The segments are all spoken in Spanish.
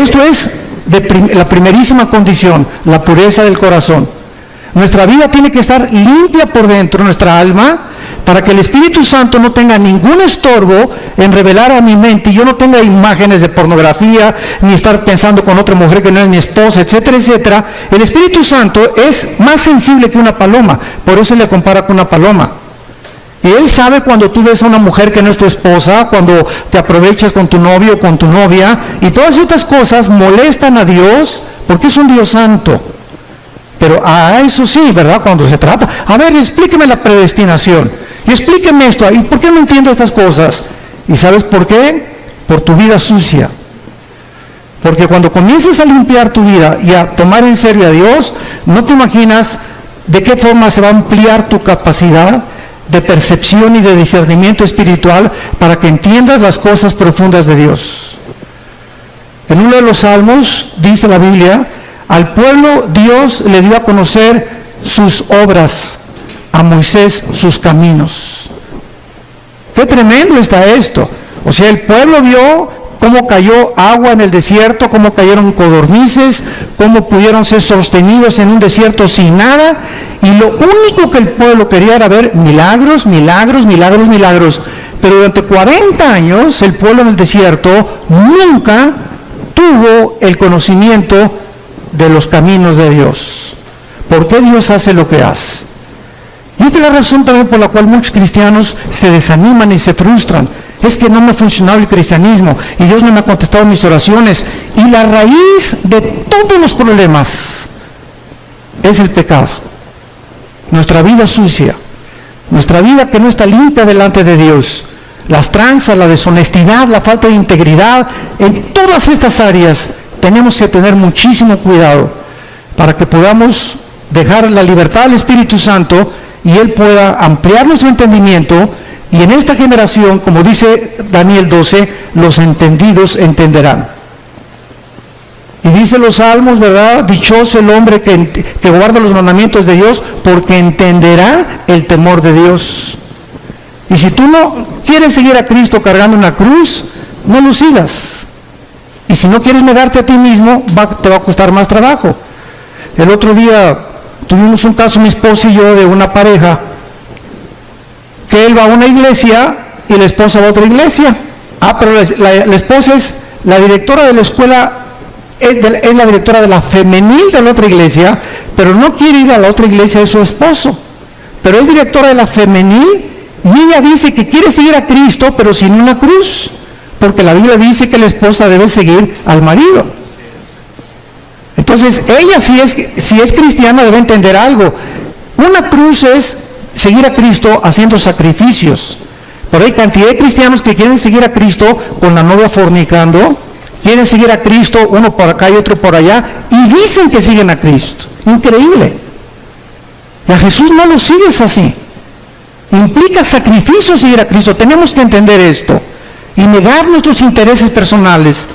Esto es la primerísima condición, la pureza del corazón. Nuestra vida tiene que estar limpia por dentro, nuestra alma, para que el Espíritu Santo no tenga ningún estorbo en revelar a mi mente y yo no tenga imágenes de pornografía, ni estar pensando con otra mujer que no es mi esposa, etcétera, etcétera. El Espíritu Santo es más sensible que una paloma, por eso le compara con una paloma. Y Él sabe cuando tú ves a una mujer que no es tu esposa, cuando te aprovechas con tu novio o con tu novia, y todas estas cosas molestan a Dios, porque es un Dios santo. Pero eso sí, ¿verdad? Cuando se trata, a ver, explíqueme la predestinación, y explíqueme esto, ¿y por qué no entiendo estas cosas? ¿Y sabes por qué? Por tu vida sucia. Porque cuando comiences a limpiar tu vida y a tomar en serio a Dios, no te imaginas de qué forma se va a ampliar tu capacidad de percepción y de discernimiento espiritual para que entiendas las cosas profundas de Dios. En uno de los salmos dice la Biblia: al pueblo Dios le dio a conocer sus obras, a Moisés sus caminos. Qué tremendo está esto. O sea, el pueblo vio cómo cayó agua en el desierto, cómo cayeron codornices, cómo pudieron ser sostenidos en un desierto sin nada, y lo único que el pueblo quería era ver milagros, milagros, milagros, milagros. Pero durante 40 años el pueblo en el desierto nunca tuvo el conocimiento de los caminos de Dios. ¿Por qué Dios hace lo que hace? Y esta es la razón también por la cual muchos cristianos se desaniman y se frustran. Es que no me ha funcionado el cristianismo y Dios no me ha contestado mis oraciones. Y la raíz de todos los problemas es el pecado. Nuestra vida sucia, nuestra vida que no está limpia delante de Dios, las tranzas, la deshonestidad, la falta de integridad, en todas estas áreas tenemos que tener muchísimo cuidado para que podamos dejar la libertad al Espíritu Santo y Él pueda ampliar nuestro entendimiento. Y en esta generación, como dice Daniel 12, los entendidos entenderán. Y dice los salmos, ¿verdad? Dichoso el hombre que guarda los mandamientos de Dios, porque entenderá el temor de Dios. Y si tú no quieres seguir a Cristo cargando una cruz, no lo sigas. Y si no quieres negarte a ti mismo, te va a costar más trabajo. El otro día tuvimos un caso, mi esposa y yo, de una pareja, que él va a una iglesia y la esposa va a otra iglesia. Pero la esposa es la directora de la escuela, es la directora de la femenil de la otra iglesia, pero no quiere ir a la otra iglesia de su esposo. Pero es directora de la femenil y ella dice que quiere seguir a Cristo, pero sin una cruz, porque la Biblia dice que la esposa debe seguir al marido. Entonces, ella si es cristiana debe entender algo. Una cruz es seguir a Cristo haciendo sacrificios. Pero hay cantidad de cristianos que quieren seguir a Cristo con la novia fornicando, quieren seguir a Cristo, uno por acá y otro por allá, y dicen que siguen a Cristo. Increíble. Y a Jesús no lo sigues así. Implica sacrificio seguir a Cristo. Tenemos que entender esto y negar nuestros intereses personales.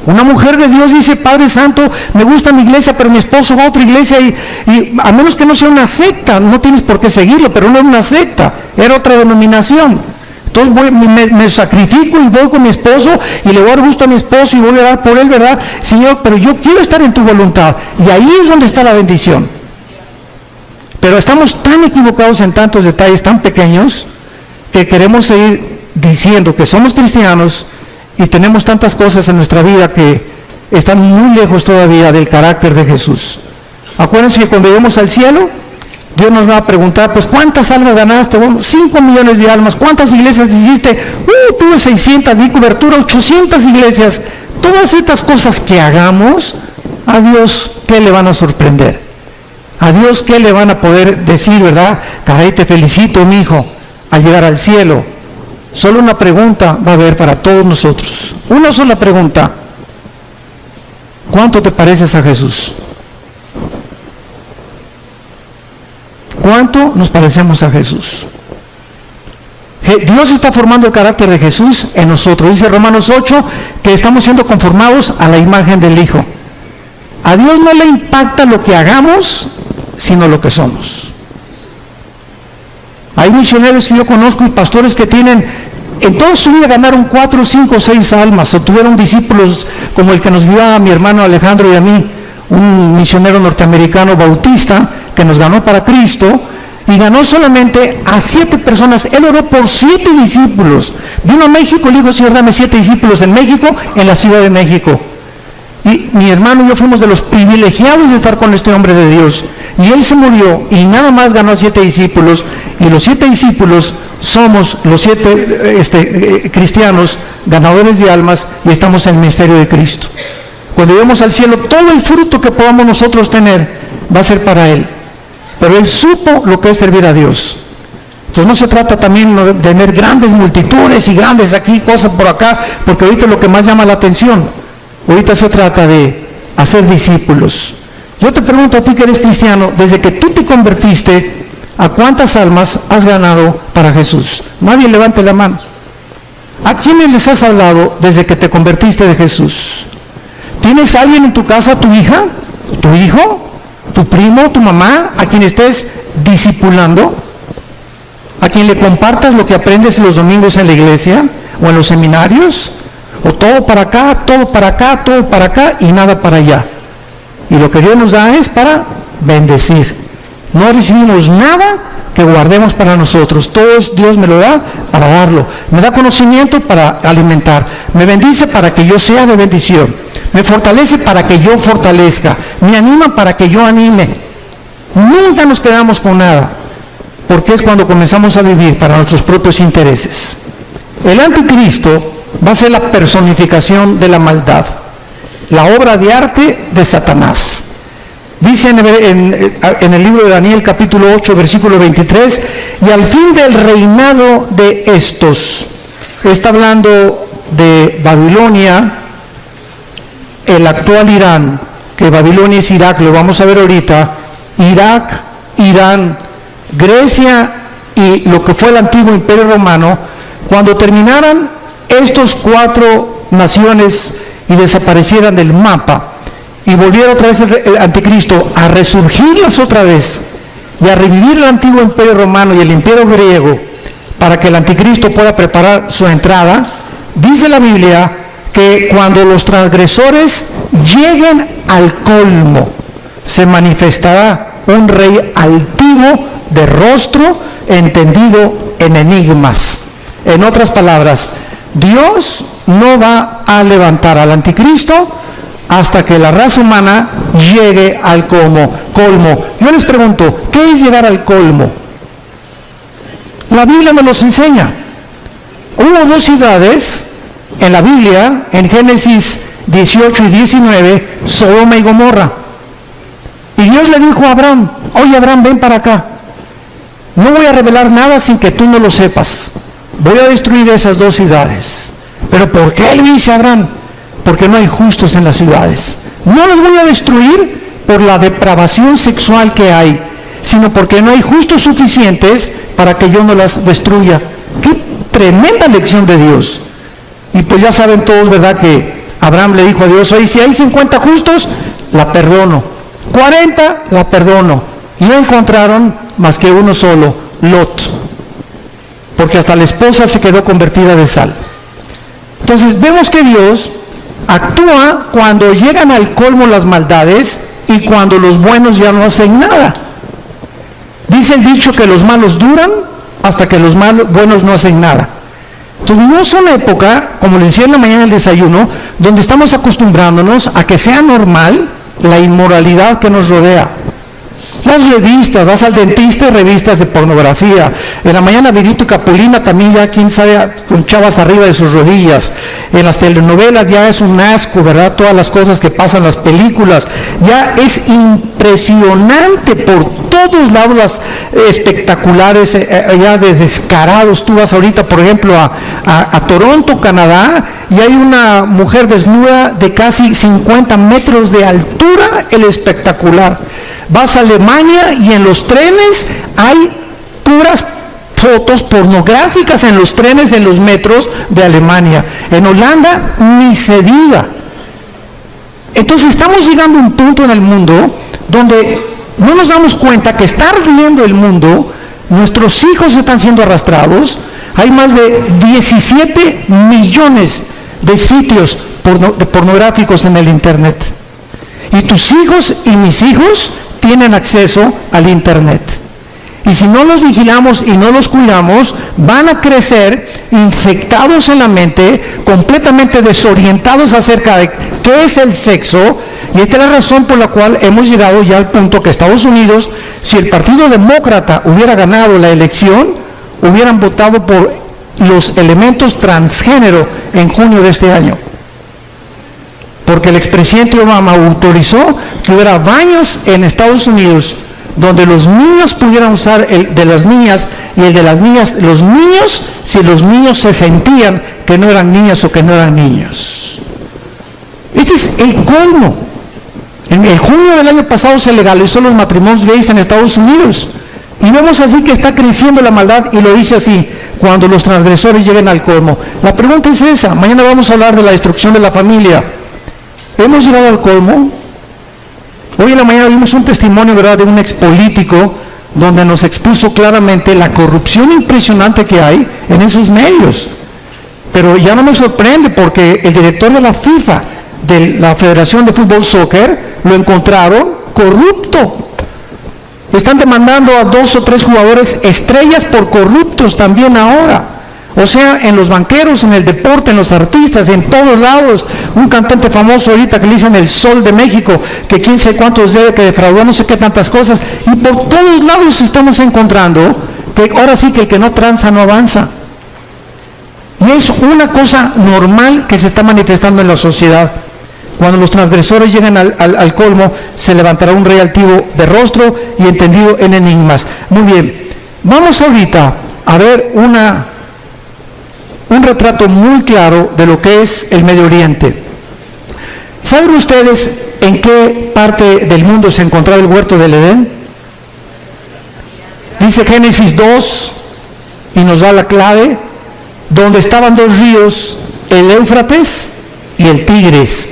Una mujer de Dios dice: Padre Santo, me gusta mi iglesia, pero mi esposo va a otra iglesia y a menos que no sea una secta, no tienes por qué seguirlo, pero no es una secta, era otra denominación. Entonces me sacrifico y voy con mi esposo y le voy a dar gusto a mi esposo y voy a orar por él, ¿verdad? Señor, pero yo quiero estar en tu voluntad. Y ahí es donde está la bendición. Pero estamos tan equivocados en tantos detalles tan pequeños que queremos seguir diciendo que somos cristianos y tenemos tantas cosas en nuestra vida que están muy lejos todavía del carácter de Jesús. Acuérdense que cuando lleguemos al cielo, Dios nos va a preguntar: pues ¿cuántas almas ganaste? Bueno, 5 millones de almas. ¿Cuántas iglesias hiciste? Tuve 600, di cobertura 800 iglesias. Todas estas cosas que hagamos, a Dios, ¿qué le van a sorprender? A Dios, ¿qué le van a poder decir, verdad? Caray, te felicito, mi hijo, al llegar al cielo. Solo una pregunta va a haber para todos nosotros. Una sola pregunta: ¿cuánto te pareces a Jesús? ¿Cuánto nos parecemos a Jesús? Dios está formando el carácter de Jesús en nosotros. Dice Romanos 8 que estamos siendo conformados a la imagen del Hijo. A Dios no le impacta lo que hagamos, sino lo que somos. Hay misioneros que yo conozco y pastores que tienen en toda su vida ganaron 4, 5, 6 almas, o tuvieron discípulos como el que nos guió a mi hermano Alejandro y a mí, un misionero norteamericano bautista que nos ganó para Cristo, y ganó solamente a 7 personas. Él oró por 7 discípulos. Vino a México, le dijo: Señor, dame 7 discípulos en México, en la Ciudad de México. Y mi hermano y yo fuimos de los privilegiados de estar con este hombre de Dios. Y él se murió y nada más ganó a 7 discípulos. Y los 7 discípulos somos los 7 cristianos ganadores de almas, y estamos en el ministerio de Cristo. Cuando lleguemos al cielo, todo el fruto que podamos nosotros tener va a ser para Él. Pero Él supo lo que es servir a Dios. Entonces no se trata también de tener grandes multitudes y grandes aquí, cosas por acá, porque ahorita es lo que más llama la atención. Ahorita se trata de hacer discípulos. Yo te pregunto a ti que eres cristiano, desde que tú te convertiste, ¿a cuántas almas has ganado para Jesús? Nadie levante la mano. ¿A quiénes les has hablado desde que te convertiste de Jesús? ¿Tienes alguien en tu casa, tu hija, tu hijo, tu primo, tu mamá, a quien estés discipulando? ¿A quien le compartas lo que aprendes los domingos en la iglesia o en los seminarios? ¿O todo para acá, todo para acá, todo para acá y nada para allá? Y lo que Dios nos da es para bendecir. No recibimos nada que guardemos para nosotros. Todo Dios me lo da para darlo. Me da conocimiento para alimentar. Me bendice para que yo sea de bendición. Me fortalece para que yo fortalezca. Me anima para que yo anime. Nunca nos quedamos con nada, porque es cuando comenzamos a vivir para nuestros propios intereses. El anticristo va a ser la personificación de la maldad, la obra de arte de Satanás. Dice en el libro de Daniel capítulo 8 versículo 23: y al fin del reinado de estos, está hablando de Babilonia, el actual Irán, que Babilonia es Irak, lo vamos a ver ahorita. Irak, Irán, Grecia y lo que fue el antiguo Imperio Romano. Cuando terminaran estos 4 naciones y desaparecieran del mapa, y volviera otra vez el anticristo a resurgirlas otra vez y a revivir el antiguo Imperio Romano y el Imperio griego, para que el anticristo pueda preparar su entrada, dice la Biblia que cuando los transgresores lleguen al colmo, se manifestará un rey altivo de rostro, entendido en enigmas. En otras palabras, Dios no va a levantar al anticristo hasta que la raza humana llegue al colmo. Yo les pregunto, ¿qué es llegar al colmo? La Biblia me los enseña. Hubo 2 ciudades en la Biblia, en Génesis 18 y 19, Sodoma y Gomorra. Y Dios le dijo a Abraham: oye Abraham, ven para acá. No voy a revelar nada sin que tú no lo sepas. Voy a destruir esas 2 ciudades. ¿Pero por qué le dice a Abraham? Porque no hay justos en las ciudades. No los voy a destruir por la depravación sexual que hay, sino porque no hay justos suficientes para que yo no las destruya. ¡Qué tremenda lección de Dios! Y pues ya saben todos, ¿verdad?, que Abraham le dijo a Dios: oye, si hay 50 justos, la perdono. 40, la perdono. Y no encontraron más que uno solo, Lot. Porque hasta la esposa se quedó convertida de sal. Entonces vemos que Dios actúa cuando llegan al colmo las maldades y cuando los buenos ya no hacen nada. Dice el dicho que los malos duran hasta que los buenos no hacen nada. Tuvimos una época, como les decía en la mañana en el desayuno, donde estamos acostumbrándonos a que sea normal la inmoralidad que nos rodea. Las revistas, vas al dentista y revistas de pornografía. En la mañana Virito y Capulina también, ya quién sabe, con chavas arriba de sus rodillas. En las telenovelas ya es un asco, ¿verdad? Todas las cosas que pasan en las películas. Ya es impresionante por todos lados, las espectaculares, ya de descarados. Tú vas ahorita, por ejemplo, a Toronto, Canadá, y hay una mujer desnuda de casi 50 metros de altura, el espectacular. Vas a Alemania y en los trenes hay puras fotos pornográficas en los trenes, en los metros de Alemania. En Holanda ni se diga. Entonces estamos llegando a un punto en el mundo donde no nos damos cuenta que está ardiendo el mundo, nuestros hijos están siendo arrastrados, hay más de 17 millones de sitios pornográficos en el Internet. Y tus hijos y mis hijos tienen acceso al Internet. Y si no los vigilamos y no los cuidamos, van a crecer infectados en la mente, completamente desorientados acerca de qué es el sexo. Y esta es la razón por la cual hemos llegado ya al punto que Estados Unidos, si el Partido Demócrata hubiera ganado la elección, hubieran votado por los elementos transgénero en junio de este año. Porque el expresidente Obama autorizó que hubiera baños en Estados Unidos donde los niños pudieran usar el de las niñas y el de las niñas, los niños, si los niños se sentían que no eran niñas o que no eran niños. Este es el colmo. En el junio del año pasado se legalizó los matrimonios gays en Estados Unidos. Y vemos así que está creciendo la maldad, y lo dice así, cuando los transgresores lleguen al colmo. La pregunta es esa. Mañana vamos a hablar de la destrucción de la familia. ¿Hemos llegado al colmo? Hoy en la mañana vimos un testimonio, ¿verdad?, de un expolítico donde nos expuso claramente la corrupción impresionante que hay en esos medios. Pero ya no me sorprende, porque el director de la FIFA, de la Federación de Fútbol Soccer, lo encontraron corrupto. Están demandando a 2 o 3 jugadores estrellas por corruptos también ahora. O sea, en los banqueros, en el deporte, en los artistas, en todos lados. Un cantante famoso ahorita que le dicen el Sol de México, que quién sabe cuántos debe, que defraudó no sé qué tantas cosas. Y por todos lados estamos encontrando que ahora sí que el que no tranza no avanza. Y es una cosa normal que se está manifestando en la sociedad. Cuando los transgresores llegan al colmo, se levantará un rey altivo de rostro y entendido en enigmas. Muy bien, vamos ahorita a ver un retrato muy claro de lo que es el Medio Oriente. ¿Saben ustedes en qué parte del mundo se encontraba el huerto del Edén? Dice Génesis 2, y nos da la clave, donde estaban 2 ríos, el Éufrates y el Tigris.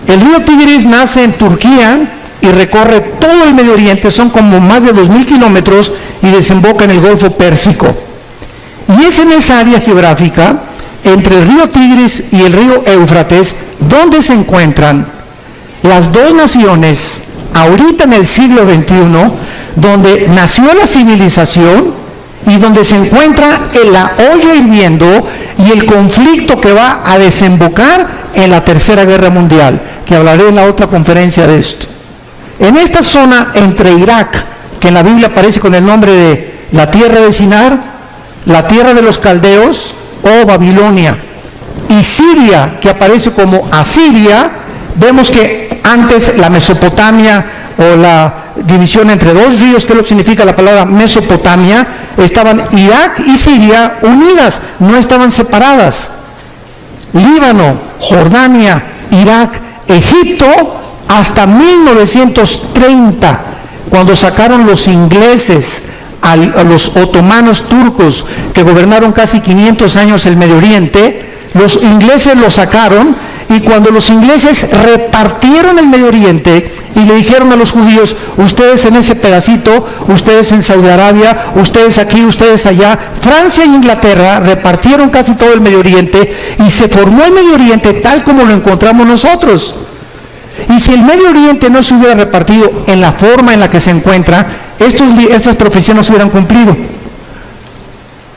El río Tigris nace en Turquía y recorre todo el Medio Oriente, son como más de 2.000 kilómetros, y desemboca en el Golfo Pérsico. Y es en esa área geográfica, entre el río Tigris y el río Éufrates, donde se encuentran las 2 naciones, ahorita en el siglo XXI, donde nació la civilización y donde se encuentra la olla hirviendo y el conflicto que va a desembocar en la Tercera Guerra Mundial, que hablaré en la otra conferencia de esto. En esta zona entre Irak, que en la Biblia aparece con el nombre de la tierra de Sinar, la tierra de los caldeos o Babilonia, y Siria, que aparece como Asiria, vemos que antes la Mesopotamia, o la división entre 2 ríos, que es lo que significa la palabra Mesopotamia, estaban Irak y Siria unidas, no estaban separadas. Líbano, Jordania, Irak, Egipto, hasta 1930, cuando sacaron los ingleses a los otomanos turcos, que gobernaron casi 500 años el Medio Oriente. Los ingleses lo sacaron, y cuando los ingleses repartieron el Medio Oriente y le dijeron a los judíos, ustedes en ese pedacito, ustedes en Saudi Arabia, ustedes aquí, ustedes allá, Francia e Inglaterra repartieron casi todo el Medio Oriente, y se formó el Medio Oriente tal como lo encontramos nosotros. Y si el Medio Oriente no se hubiera repartido en la forma en la que se encuentra, estas profecías no se hubieran cumplido.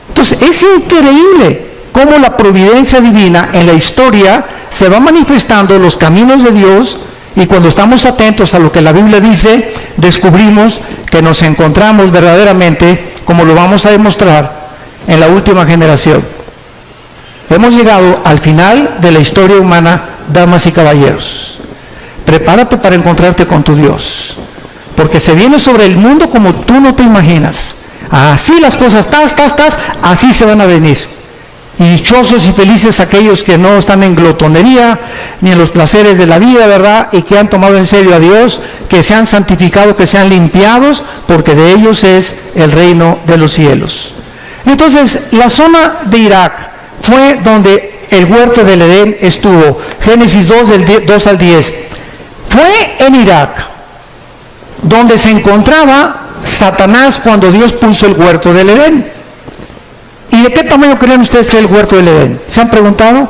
Entonces es increíble cómo la providencia divina en la historia se va manifestando en los caminos de Dios, y cuando estamos atentos a lo que la Biblia dice, descubrimos que nos encontramos verdaderamente, como lo vamos a demostrar, en la última generación. Hemos llegado al final de la historia humana, damas y caballeros. Prepárate para encontrarte con tu Dios, porque se viene sobre el mundo como tú no te imaginas. Así las cosas, así se van a venir. Y dichosos y felices aquellos que no están en glotonería ni en los placeres de la vida, ¿verdad? Y que han tomado en serio a Dios, que se han santificado, que se han limpiados, porque de ellos es el reino de los cielos. Entonces, la zona de Irak fue donde el huerto del Edén estuvo. Génesis 2, del 2 al 10. Fue en Irak donde se encontraba Satanás cuando Dios puso el huerto del Edén. Y ¿Y de qué tamaño creen ustedes que es el huerto del Edén? ¿Se han preguntado?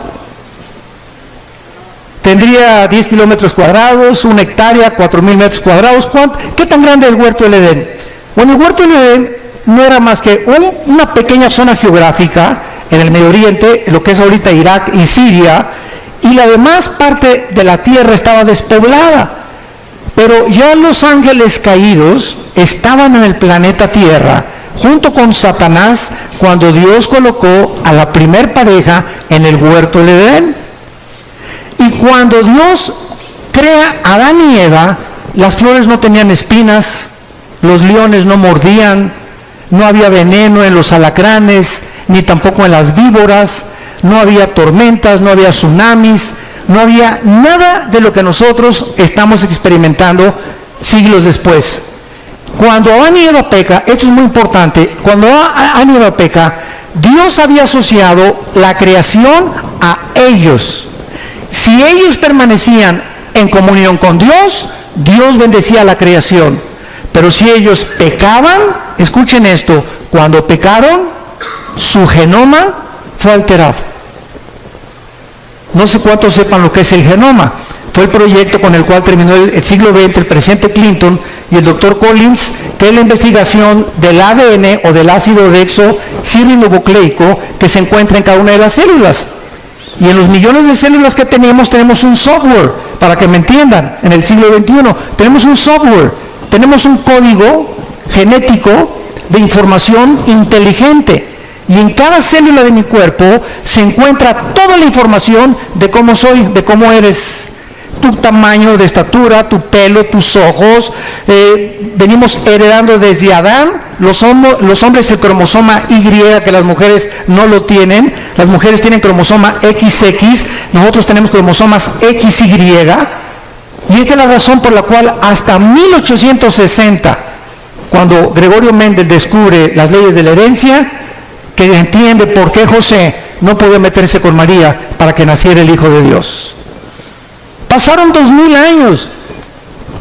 Tendría 10 kilómetros cuadrados, 1 hectárea, 4,000 metros cuadrados. ¿Qué tan grande es el huerto del Edén? Bueno, el huerto del Edén no era más que una pequeña zona geográfica en el Medio Oriente, lo que es ahorita Irak y Siria, y la demás parte de la tierra estaba despoblada. Pero ya los ángeles caídos estaban en el planeta Tierra, junto con Satanás, cuando Dios colocó a la primer pareja en el huerto del Edén. Y cuando Dios crea a Adán y Eva, las flores no tenían espinas, los leones no mordían, no había veneno en los alacranes, ni tampoco en las víboras, no había tormentas, no había tsunamis, no había nada de lo que nosotros estamos experimentando siglos después. Cuando Adán y Eva peca, esto es muy importante, cuando Adán y Eva peca, Dios había asociado la creación a ellos. Si ellos permanecían en comunión con Dios, Dios bendecía la creación. Pero si ellos pecaban, escuchen esto, cuando pecaron, su genoma fue alterado. No sé cuántos sepan lo que es el genoma. Fue el proyecto con el cual terminó el siglo XX el presidente Clinton y el doctor Collins, que es la investigación del ADN o del ácido desoxirribonucleico que se encuentra en cada una de las células. Y en los millones de células que tenemos un software, para que me entiendan, en el siglo XXI, tenemos un software, tenemos un código genético de información inteligente. Y en cada célula de mi cuerpo se encuentra toda la información de cómo soy, de cómo eres, tu tamaño de estatura, tu pelo, tus ojos. Venimos heredando desde Adán, los hombres el cromosoma Y, que las mujeres no lo tienen. Las mujeres tienen cromosoma XX, nosotros tenemos cromosomas XY. Y esta es la razón por la cual hasta 1860, cuando Gregorio Mendel descubre las leyes de la herencia, que entiende por qué José no podía meterse con María para que naciera el Hijo de Dios. Pasaron 2000 años.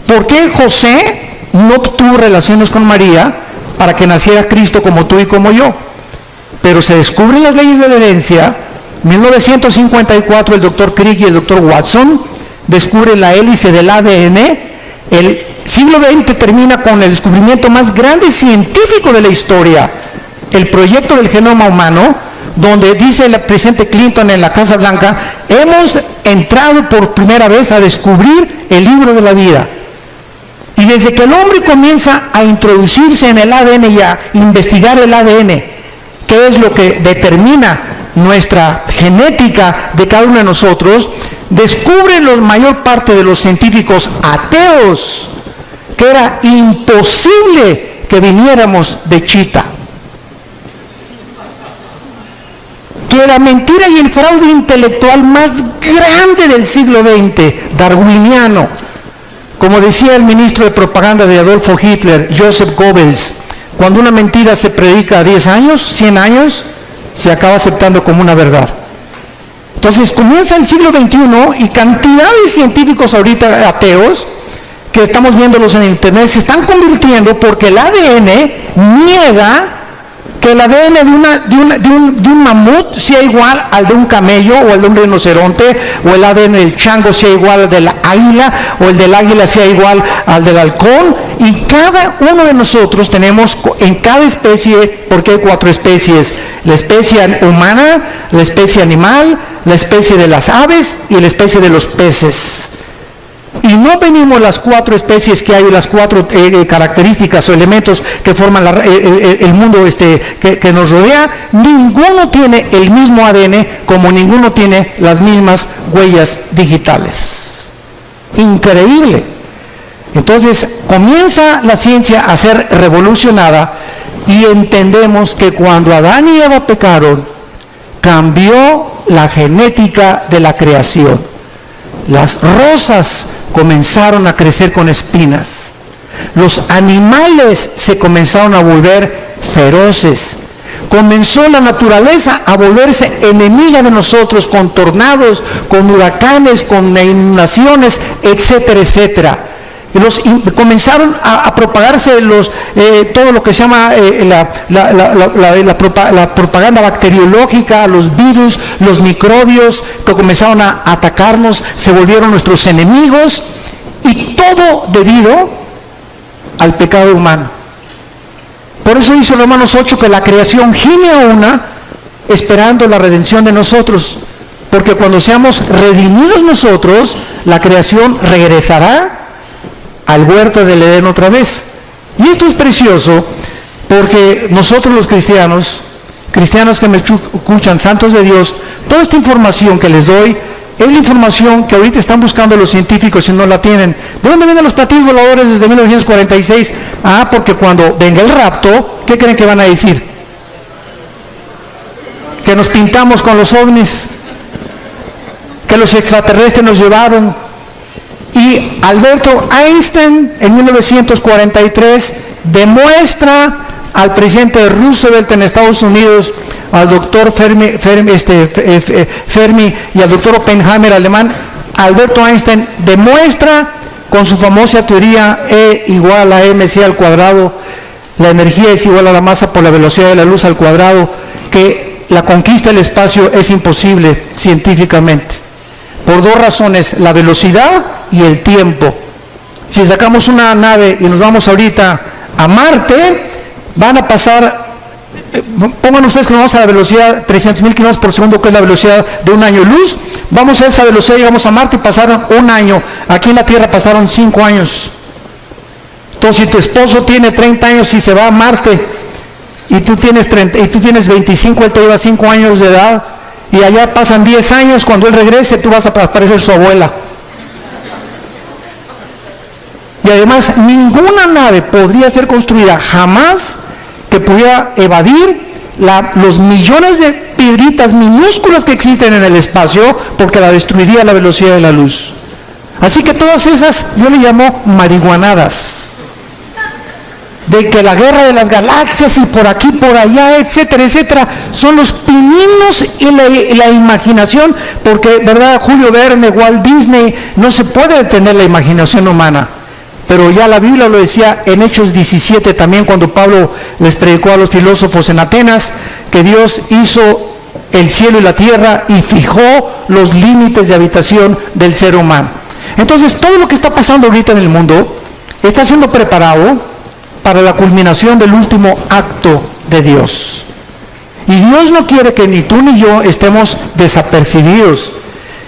¿Por qué José no tuvo relaciones con María para que naciera Cristo como tú y como yo? Pero se descubren las leyes de la herencia. En 1954 el doctor Crick y el doctor Watson descubren la hélice del ADN. El siglo XX termina con el descubrimiento más grande científico de la historia, el proyecto del genoma humano, donde dice el presidente Clinton en la Casa Blanca: hemos entrado por primera vez a descubrir el libro de la vida. Y desde que el hombre comienza a introducirse en el ADN y a investigar el ADN, que es lo que determina nuestra genética de cada uno de nosotros, descubren la mayor parte de los científicos ateos que era imposible que viniéramos de Chita. Que la mentira y el fraude intelectual más grande del siglo XX, darwiniano, como decía el ministro de propaganda de Adolfo Hitler, Joseph Goebbels, cuando una mentira se predica 10 años, 100 años, se acaba aceptando como una verdad. Entonces comienza el siglo XXI y cantidad de científicos ahorita ateos, que estamos viéndolos en internet, se están convirtiendo porque el ADN niega que el ADN de un mamut sea igual al de un camello o al de un rinoceronte, o el ADN del chango sea igual al de la águila, o el del águila sea igual al del halcón. Y cada uno de nosotros tenemos en cada especie, porque hay 4 especies: la especie humana, la especie animal, la especie de las aves y la especie de los peces. Y no venimos las 4 especies que hay, las 4 características o elementos que forman el mundo que nos rodea. Ninguno tiene el mismo ADN, como ninguno tiene las mismas huellas digitales. Increíble. Entonces comienza la ciencia a ser revolucionada y entendemos que cuando Adán y Eva pecaron, cambió la genética de la creación. Las rosas comenzaron a crecer con espinas. Los animales se comenzaron a volver feroces. Comenzó la naturaleza a volverse enemiga de nosotros, con tornados, con huracanes, con inundaciones, etcétera, etcétera. Comenzaron a propagarse todo lo que se llama la propaganda bacteriológica, los virus, los microbios que comenzaron a atacarnos, se volvieron nuestros enemigos, y todo debido al pecado humano. Por eso dice Romanos 8 que la creación gime a una esperando la redención de nosotros, porque cuando seamos redimidos nosotros, la creación regresará al huerto del Edén otra vez. Y esto es precioso porque nosotros los cristianos que me escuchan, santos de Dios, toda esta información que les doy es la información que ahorita están buscando los científicos y no la tienen. ¿De dónde vienen los platillos voladores desde 1946? Porque cuando venga el rapto, ¿qué creen que van a decir? Que nos pintamos con los ovnis, que los extraterrestres nos llevaron. Y Alberto Einstein en 1943 demuestra al presidente Roosevelt en Estados Unidos, al doctor Fermi y al doctor Oppenheimer alemán. Alberto Einstein demuestra con su famosa teoría E igual a mc al cuadrado, la energía es igual a la masa por la velocidad de la luz al cuadrado, que la conquista del espacio es imposible científicamente, por dos razones: la velocidad y el tiempo. Si sacamos una nave y nos vamos ahorita a Marte, van a pasar, pongan ustedes que nos vamos a la velocidad 300,000 kilómetros por segundo, que es la velocidad de un año luz. Vamos a esa velocidad, llegamos a Marte y pasaron un año. Aquí en la Tierra pasaron 5 años. Entonces, si tu esposo tiene 30 años y se va a Marte, y tú tienes 25, él te lleva 5 años de edad, y allá pasan 10 años, cuando él regrese tú vas a parecer su abuela. Y además ninguna nave podría ser construida jamás que pudiera evadir los millones de piedritas minúsculas que existen en el espacio, porque la destruiría a la velocidad de la luz. Así que todas esas yo le llamo marihuanadas, de que la guerra de las galaxias y por aquí, por allá, etcétera, etcétera, son los pininos y la imaginación, porque, ¿verdad? Julio Verne, Walt Disney, no se puede detener la imaginación humana. Pero ya la Biblia lo decía en Hechos 17 también, cuando Pablo les predicó a los filósofos en Atenas, que Dios hizo el cielo y la tierra y fijó los límites de habitación del ser humano. Entonces, todo lo que está pasando ahorita en el mundo está siendo preparado para la culminación del último acto de Dios. Y Dios no quiere que ni tú ni yo estemos desapercibidos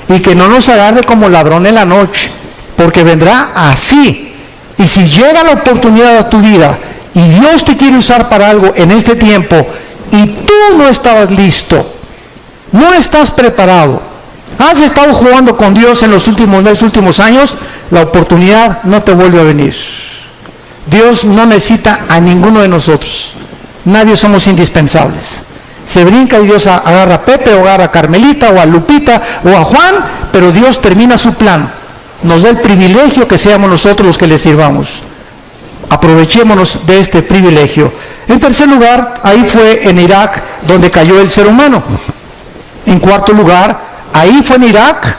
y que no nos agarre como ladrón en la noche, porque vendrá así. Y si llega la oportunidad a tu vida y Dios te quiere usar para algo en este tiempo y tú no estabas listo, no estás preparado, has estado jugando con Dios en los últimos años, la oportunidad no te vuelve a venir. Dios no necesita a ninguno de nosotros. Nadie somos indispensables. Se brinca y Dios agarra a Pepe, o agarra a Carmelita, o a Lupita, o a Juan, pero Dios termina su plan. Nos da el privilegio que seamos nosotros los que le sirvamos. Aprovechémonos de este privilegio. En tercer lugar, ahí fue en Irak donde cayó el ser humano. En cuarto lugar, ahí fue en Irak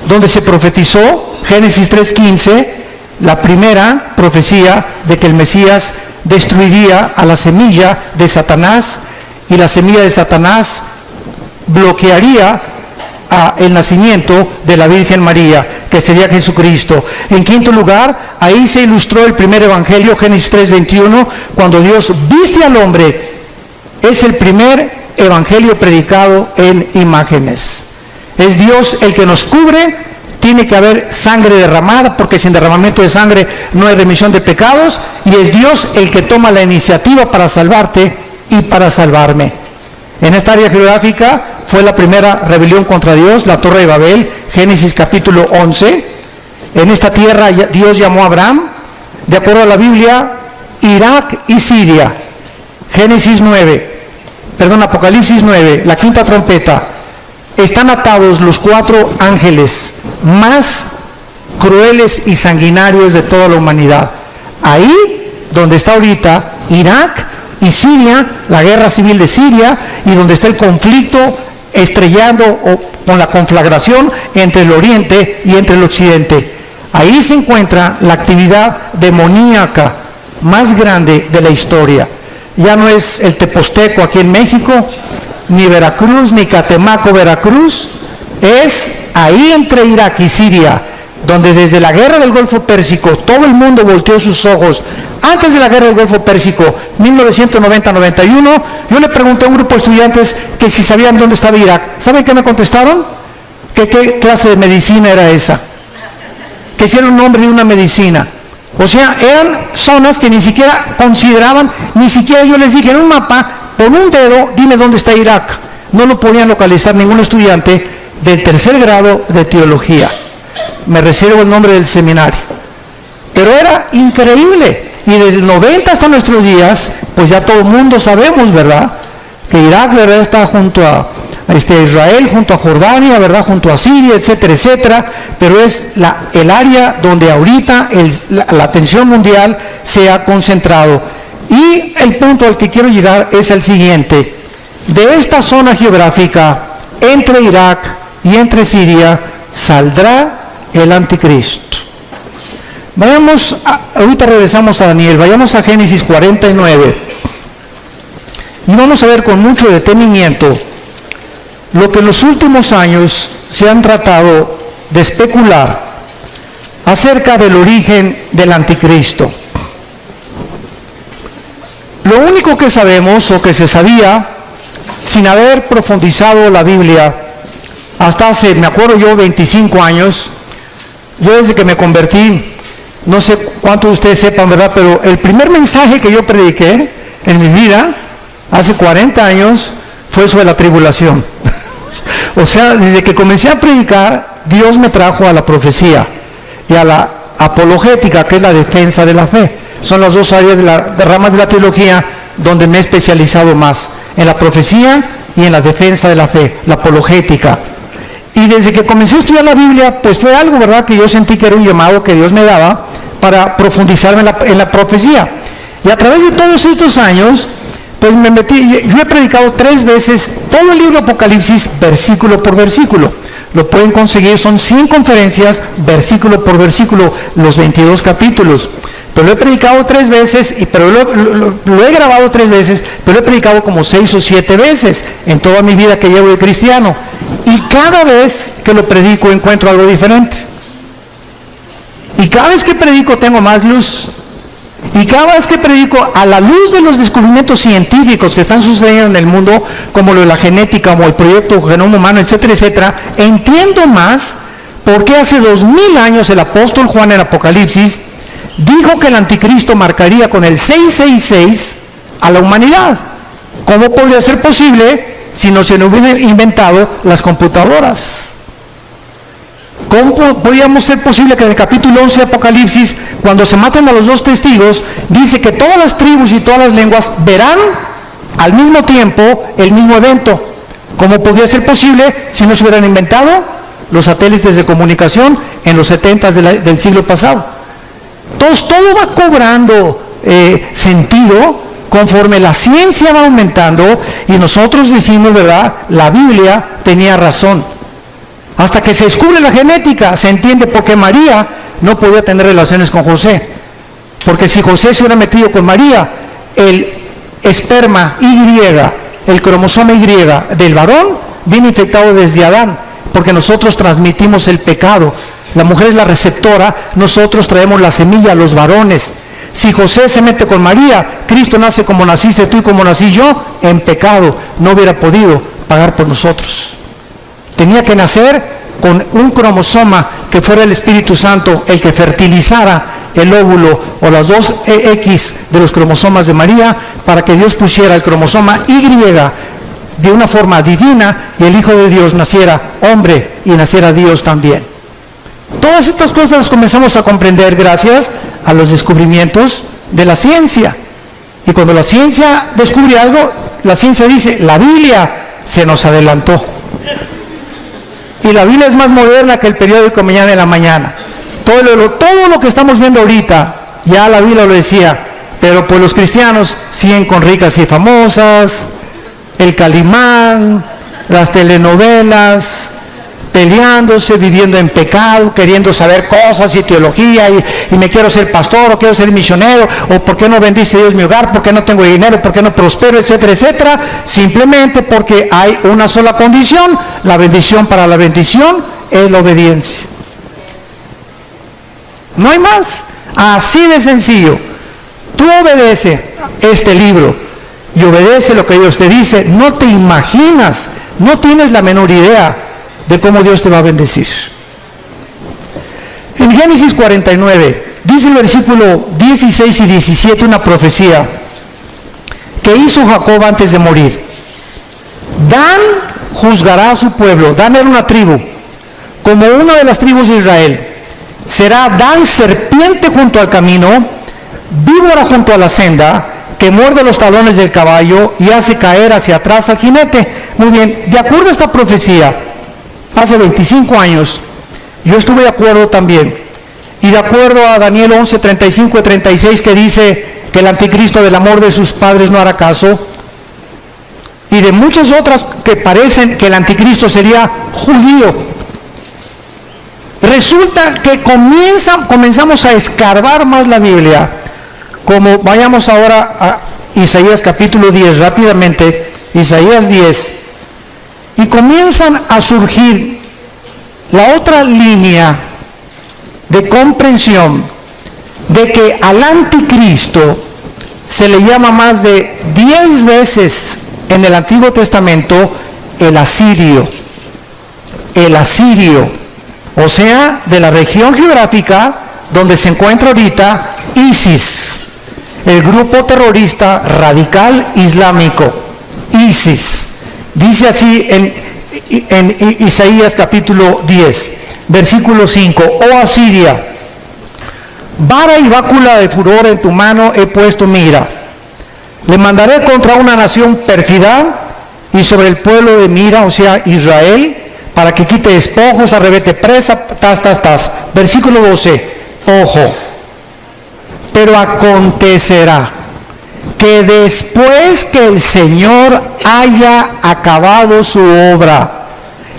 donde se profetizó, Génesis 3:15, la primera profecía de que el Mesías destruiría a la semilla de Satanás, y la semilla de Satanás bloquearía el nacimiento de la Virgen María, que sería Jesucristo. En quinto lugar, ahí se ilustró el primer evangelio, Génesis 3:21, cuando Dios viste al hombre. Es el primer evangelio predicado en imágenes. Es Dios el que nos cubre. Tiene que haber sangre derramada, porque sin derramamiento de sangre no hay remisión de pecados, y es Dios el que toma la iniciativa para salvarte y para salvarme. En esta área geográfica fue la primera rebelión contra Dios, la Torre de Babel, Génesis capítulo 11. En esta tierra Dios llamó a Abraham, de acuerdo a la Biblia, Irak y Siria. Apocalipsis 9, la quinta trompeta. Están atados los 4 ángeles más crueles y sanguinarios de toda la humanidad. Ahí donde está ahorita Irak y Siria, la guerra civil de Siria, y donde está el conflicto estrellando o con la conflagración entre el oriente y entre el occidente. Ahí se encuentra la actividad demoníaca más grande de la historia. Ya no es el Teposteco aquí en México, ni Veracruz, ni Catemaco, Veracruz. Es ahí entre Irak y Siria, donde desde la guerra del Golfo Pérsico todo el mundo volteó sus ojos. Antes de la guerra del Golfo Pérsico, 1990-91, yo le pregunté a un grupo de estudiantes que si sabían dónde estaba Irak. ¿Saben qué me contestaron? Que qué clase de medicina era esa. Que si era un nombre de una medicina. O sea, eran zonas que ni siquiera consideraban, ni siquiera yo les dije en un mapa, con un dedo, dime dónde está Irak. No lo podían localizar ningún estudiante del tercer grado de teología. Me reservo el nombre del seminario. Pero era increíble. Y desde el 90 hasta nuestros días, pues ya todo el mundo sabemos, ¿verdad? Que Irak, ¿verdad?, está junto a Israel, junto a Jordania, ¿verdad?, junto a Siria, etcétera, etcétera. Pero es el área donde ahorita la atención mundial se ha concentrado. Y el punto al que quiero llegar es el siguiente. De esta zona geográfica, entre Irak y entre Siria, saldrá el anticristo. Ahorita regresamos a Daniel, vayamos a Génesis 49 y vamos a ver con mucho detenimiento lo que en los últimos años se han tratado de especular acerca del origen del anticristo. Lo único que sabemos, o que se sabía, sin haber profundizado la Biblia, hasta hace, me acuerdo yo, 25 años, yo desde que me convertí, no sé cuántos de ustedes sepan, ¿verdad?, pero el primer mensaje que yo prediqué en mi vida, hace 40 años, fue sobre la tribulación. O sea, desde que comencé a predicar, Dios me trajo a la profecía y a la apologética, que es la defensa de la fe. Son las dos áreas de ramas de la teología donde me he especializado más, en la profecía y en la defensa de la fe, la apologética. Y desde que comencé a estudiar la Biblia, pues fue algo, ¿verdad?, que yo sentí que era un llamado que Dios me daba para profundizarme en la profecía. Y a través de todos estos años, pues me metí, yo he predicado 3 veces todo el libro de Apocalipsis, versículo por versículo. Lo pueden conseguir, son 100 conferencias, versículo por versículo, los 22 capítulos. Pero lo he predicado 3 veces, pero lo he grabado 3 veces, pero lo he predicado como 6 o 7 veces en toda mi vida que llevo de cristiano. Y cada vez que lo predico encuentro algo diferente. Y cada vez que predico tengo más luz. Y cada vez que predico a la luz de los descubrimientos científicos que están sucediendo en el mundo, como lo de la genética, como el proyecto Genoma Humano, etcétera, etcétera, entiendo más por qué hace 2000 años el apóstol Juan en Apocalipsis dijo que el anticristo marcaría con el 666 a la humanidad. ¿Cómo podría ser posible si no se hubieran inventado las computadoras? ¿Cómo podríamos ser posible que en el capítulo 11 de Apocalipsis, cuando se maten a los 2 testigos, dice que todas las tribus y todas las lenguas verán al mismo tiempo el mismo evento? ¿Cómo podría ser posible si no se hubieran inventado los satélites de comunicación en los 70 del siglo pasado? Entonces todo va cobrando sentido conforme la ciencia va aumentando y nosotros decimos, ¿verdad?, la Biblia tenía razón. Hasta que se descubre la genética, se entiende por qué María no podía tener relaciones con José. Porque si José se hubiera metido con María, el esperma Y, el cromosoma Y del varón, viene infectado desde Adán, porque nosotros transmitimos el pecado. La mujer es la receptora, nosotros traemos la semilla a los varones. Si José se mete con María, Cristo nace como naciste tú y como nací yo, en pecado. No hubiera podido pagar por nosotros. Tenía que nacer con un cromosoma que fuera el Espíritu Santo el que fertilizara el óvulo o las 2 X de los cromosomas de María para que Dios pusiera el cromosoma Y de una forma divina y el Hijo de Dios naciera hombre y naciera Dios también. Todas estas cosas las comenzamos a comprender gracias a los descubrimientos de la ciencia. Y cuando la ciencia descubre algo, la ciencia dice, la Biblia se nos adelantó. Y la Biblia es más moderna que el periódico Mañana en la Mañana. Todo lo que estamos viendo ahorita, ya la Biblia lo decía, pero pues los cristianos siguen con Ricas y Famosas, el Calimán, las telenovelas, peleándose, viviendo en pecado, queriendo saber cosas y teología, y me quiero ser pastor, o quiero ser misionero, o por qué no bendice Dios mi hogar, por qué no tengo dinero, por qué no prospero, etcétera, etcétera, simplemente porque hay una sola condición. La bendición para la bendición es la obediencia. No hay más, así de sencillo. Tú obedece este libro y obedece lo que Dios te dice, no te imaginas, no tienes la menor idea de cómo Dios te va a bendecir. En Génesis 49, dice el versículo 16 y 17 una profecía que hizo Jacob antes de morir. Dan juzgará a su pueblo. Dan era una tribu, como una de las tribus de Israel. Será Dan serpiente junto al camino, víbora junto a la senda, que muerde los talones del caballo y hace caer hacia atrás al jinete. Muy bien, de acuerdo a esta profecía, hace 25 años, yo estuve de acuerdo también, y de acuerdo a Daniel 11, 35 y 36, que dice que el anticristo del amor de sus padres no hará caso, y de muchas otras que parecen que el anticristo sería judío. Resulta que comenzamos a escarbar más la Biblia, como vayamos ahora a Isaías capítulo 10, rápidamente, Isaías 10, y comienzan a surgir la otra línea de comprensión de que al anticristo se le llama más de 10 veces en el Antiguo Testamento el asirio, o sea, de la región geográfica donde se encuentra ahorita ISIS, el grupo terrorista radical islámico, ISIS. Dice así en Isaías capítulo 10, versículo 5, oh Asiria, vara y bácula de furor en tu mano he puesto mira. Le mandaré contra una nación pérfida y sobre el pueblo de mira, o sea, Israel, para que quite despojos, arrebete presa, Versículo 12, ojo, pero acontecerá que después que el Señor haya acabado su obra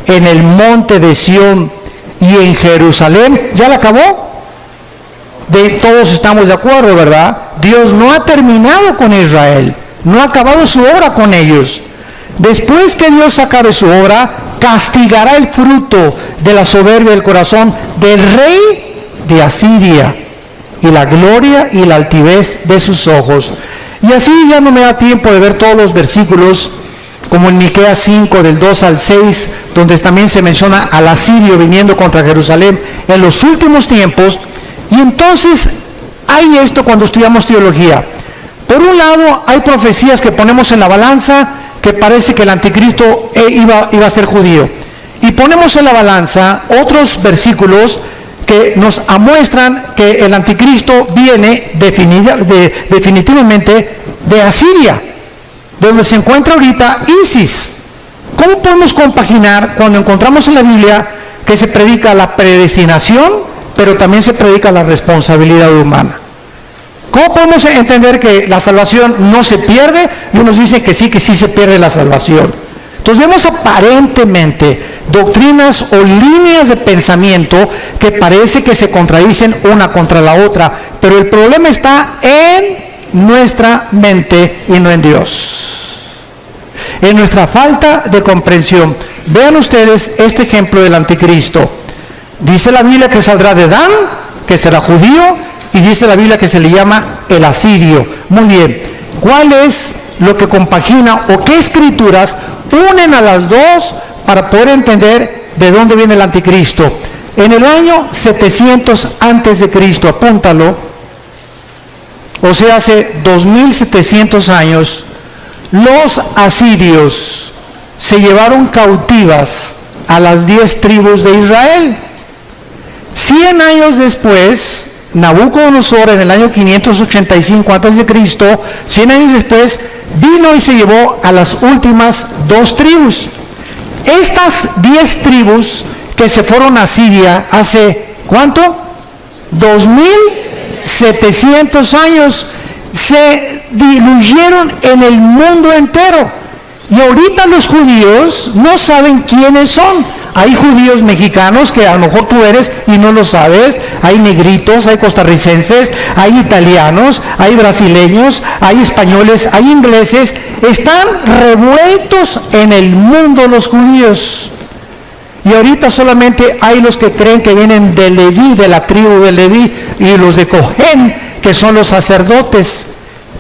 en el monte de Sión y en Jerusalén, ¿ya la acabó? Todos estamos de acuerdo, ¿verdad? Dios no ha terminado con Israel, no ha acabado su obra con ellos. Después que Dios acabe su obra, castigará el fruto de la soberbia del corazón del rey de Asiria y la gloria y la altivez de sus ojos. Y así ya no me da tiempo de ver todos los versículos, como en Miqueas 5, del 2 al 6, donde también se menciona al asirio viniendo contra Jerusalén en los últimos tiempos. Y entonces hay esto cuando estudiamos teología. Por un lado, hay profecías que ponemos en la balanza, que parece que el anticristo iba a ser judío. Y ponemos en la balanza otros versículos que nos muestran que el anticristo viene definitivamente de Asiria, donde se encuentra ahorita ISIS. ¿Cómo podemos compaginar cuando encontramos en la Biblia que se predica la predestinación, pero también se predica la responsabilidad humana? ¿Cómo podemos entender que la salvación no se pierde y unos dicen que sí se pierde la salvación? Entonces vemos aparentemente doctrinas o líneas de pensamiento que parece que se contradicen una contra la otra, pero el problema está en nuestra mente y no en Dios, en nuestra falta de comprensión. Vean ustedes este ejemplo del anticristo. Dice la Biblia que saldrá de Dan, que será judío, y dice la Biblia que se le llama el asirio. Muy bien, ¿cuál es lo que compagina o qué escrituras unen a las dos para poder entender de dónde viene el anticristo? En el año 700 antes de Cristo, apúntalo, o sea, hace 2700 años, los asirios se llevaron cautivas a las 10 tribus de Israel. 100 años después, Nabucodonosor, en el año 585 a.C., 100 años después, vino y se llevó a las últimas 2 tribus. Estas 10 tribus que se fueron a Siria hace, ¿cuánto? 2700 años, se diluyeron en el mundo entero. Y ahorita los judíos no saben quiénes son. Hay judíos mexicanos que a lo mejor tú eres y no lo sabes. Hay negritos, hay costarricenses, hay italianos, hay brasileños, hay españoles, hay ingleses. Están revueltos en el mundo los judíos. Y ahorita solamente hay los que creen que vienen de Leví, de la tribu de Leví, y los de Cojén, que son los sacerdotes.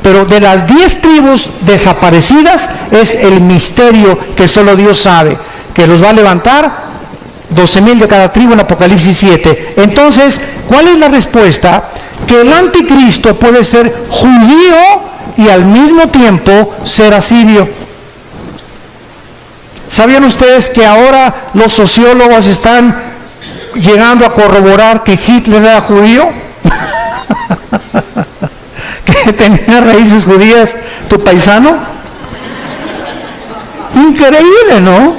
Pero de las 10 tribus desaparecidas es el misterio que solo Dios sabe, que los va a levantar 12,000 de cada tribu en Apocalipsis 7. Entonces, ¿cuál es la respuesta? Que el anticristo puede ser judío y al mismo tiempo ser asirio. ¿Sabían ustedes que ahora los sociólogos están llegando a corroborar que Hitler era judío? Que tenía raíces judías, tu paisano. Increíble, ¿no?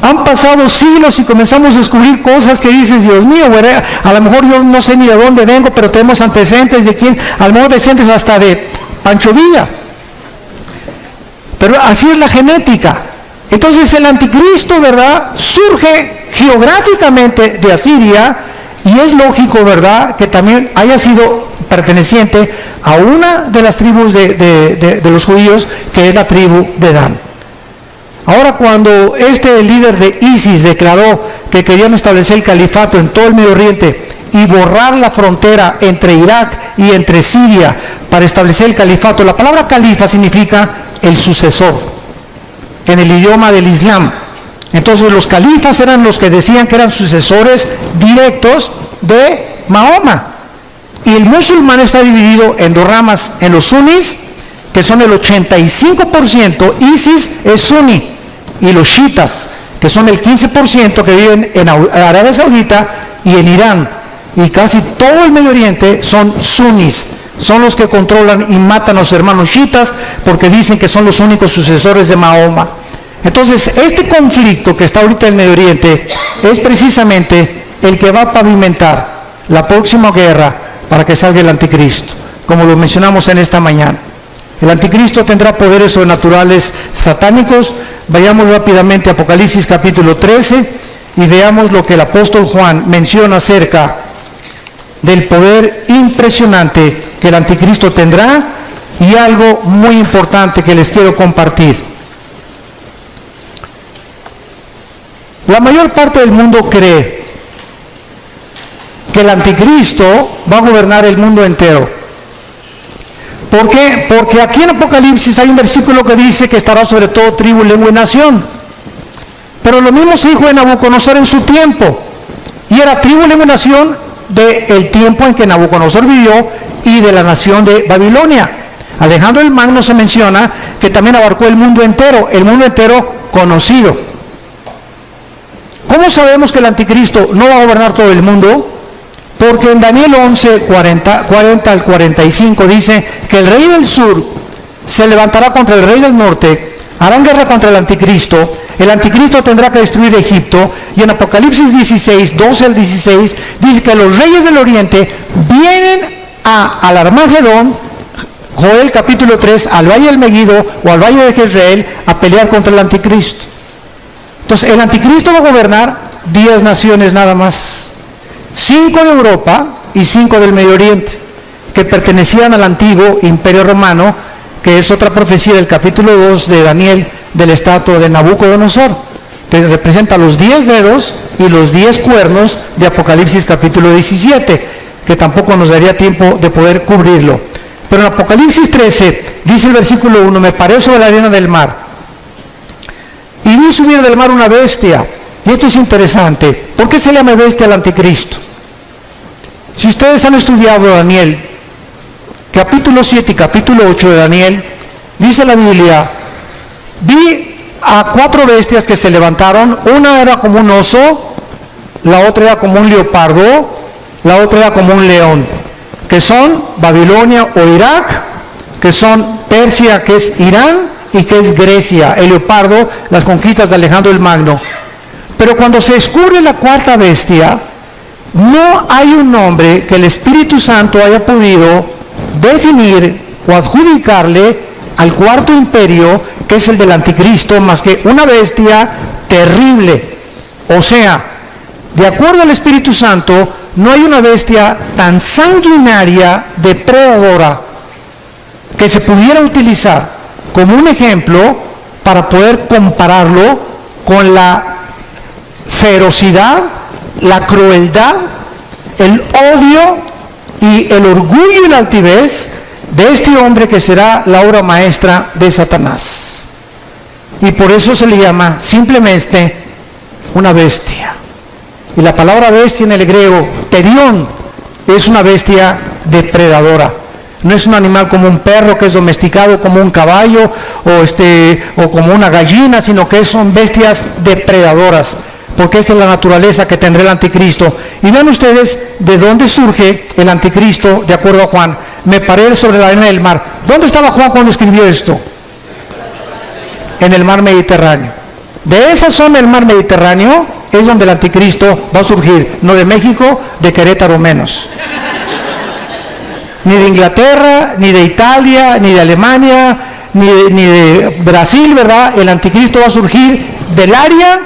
Han pasado siglos y comenzamos a descubrir cosas que dices, Dios mío, a lo mejor yo no sé ni de dónde vengo, pero tenemos antecedentes de quién, a lo mejor descendientes hasta de Pancho Villa. Pero así es la genética. Entonces el anticristo, ¿verdad?, surge geográficamente de Asiria, y es lógico, ¿verdad?, que también haya sido perteneciente a una de las tribus de los judíos, que es la tribu de Dan. Ahora, cuando este líder de ISIS declaró que querían establecer el califato en todo el Medio Oriente y borrar la frontera entre Irak y entre Siria para establecer el califato, la palabra califa significa el sucesor en el idioma del Islam. Entonces los califas eran los que decían que eran sucesores directos de Mahoma. Y el musulmán está dividido en dos ramas, en los sunnis, que son el 85%, ISIS es suní, y los chiitas, que son el 15% que viven en Arabia Saudita y en Irán. Y casi todo el Medio Oriente son sunnis, son los que controlan y matan a los hermanos chiitas porque dicen que son los únicos sucesores de Mahoma. Entonces, este conflicto que está ahorita en el Medio Oriente es precisamente el que va a pavimentar la próxima guerra para que salga el anticristo, como lo mencionamos en esta mañana. El anticristo tendrá poderes sobrenaturales satánicos. Vayamos rápidamente a Apocalipsis capítulo 13 y veamos lo que el apóstol Juan menciona acerca del poder impresionante que el anticristo tendrá, y algo muy importante que les quiero compartir. La mayor parte del mundo cree que el anticristo va a gobernar el mundo entero. ¿Por qué? Porque aquí en Apocalipsis hay un versículo que dice que estará sobre todo tribu, lengua y nación. Pero lo mismo se dijo de Nabucodonosor en su tiempo. Y era tribu, lengua y nación del tiempo en que Nabucodonosor vivió y de la nación de Babilonia. Alejandro el Magno se menciona que también abarcó el mundo entero conocido. ¿Cómo sabemos que el anticristo no va a gobernar todo el mundo? Porque en Daniel 11, 40 al 45 dice que el rey del sur se levantará contra el rey del norte, harán guerra contra el anticristo tendrá que destruir Egipto, y en Apocalipsis 16, 12 al 16, dice que los reyes del oriente vienen al Armagedón, Joel capítulo 3, al valle del Megiddo o al valle de Jezreel, a pelear contra el anticristo. Entonces el anticristo va a gobernar 10 naciones nada más, 5 de Europa y 5 del Medio Oriente, que pertenecían al antiguo imperio romano, que es otra profecía del capítulo 2 de Daniel, de la estatua de Nabucodonosor, que representa los 10 dedos y los 10 cuernos de Apocalipsis capítulo 17, que tampoco nos daría tiempo de poder cubrirlo. Pero en Apocalipsis 13, dice el versículo 1, me paré sobre la arena del mar, y vi subir del mar una bestia. Y esto es interesante. ¿Por qué se llama bestia al anticristo? Si ustedes han estudiado Daniel, capítulo 7 y capítulo 8 de Daniel, dice la Biblia, vi a 4 bestias que se levantaron. Una era como un oso, la otra era como un leopardo, la otra era como un león, que son Babilonia o Irak, que son Persia, que es Irán, y que es Grecia. El leopardo, las conquistas de Alejandro el Magno. Pero cuando se descubre la 4ª bestia, no hay un nombre que el Espíritu Santo haya podido definir o adjudicarle al cuarto imperio, que es el del anticristo, más que una bestia terrible. O sea, de acuerdo al Espíritu Santo, no hay una bestia tan sanguinaria, depredadora, que se pudiera utilizar como un ejemplo para poder compararlo con la ferocidad, la crueldad, el odio y el orgullo y la altivez de este hombre que será la obra maestra de Satanás. Y por eso se le llama simplemente una bestia. Y la palabra bestia en el griego, terión, es una bestia depredadora. No es un animal como un perro que es domesticado, como un caballo o como una gallina, sino que son bestias depredadoras, porque esta es la naturaleza que tendrá el anticristo. Y vean ustedes de dónde surge el anticristo, de acuerdo a Juan. Me paré sobre la arena del mar. ¿Dónde estaba Juan cuando escribió esto? En el mar Mediterráneo. De esa zona del mar Mediterráneo es donde el anticristo va a surgir, no de México, de Querétaro menos. Ni de Inglaterra, ni de Italia, ni de Alemania, ni de Brasil, ¿verdad? El anticristo va a surgir del área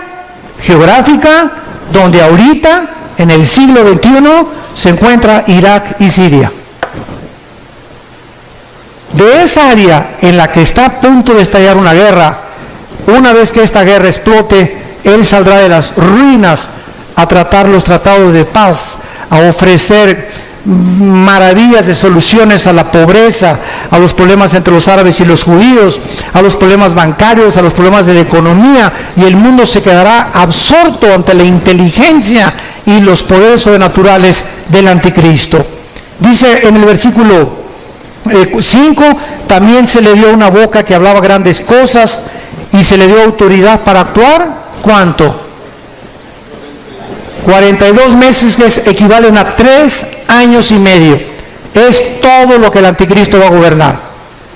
geográfica donde ahorita, en el siglo XXI, se encuentra Irak y Siria. De esa área en la que está a punto de estallar una guerra, una vez que esta guerra explote, él saldrá de las ruinas a tratar los tratados de paz, a ofrecer maravillas de soluciones a la pobreza, a los problemas entre los árabes y los judíos, a los problemas bancarios, a los problemas de la economía, y el mundo se quedará absorto ante la inteligencia y los poderes sobrenaturales del anticristo. Dice en el versículo 5, también se le dio una boca que hablaba grandes cosas y se le dio autoridad para actuar. ¿Cuánto? 42 meses, que equivalen a 3 años y medio. Es todo lo que el anticristo va a gobernar.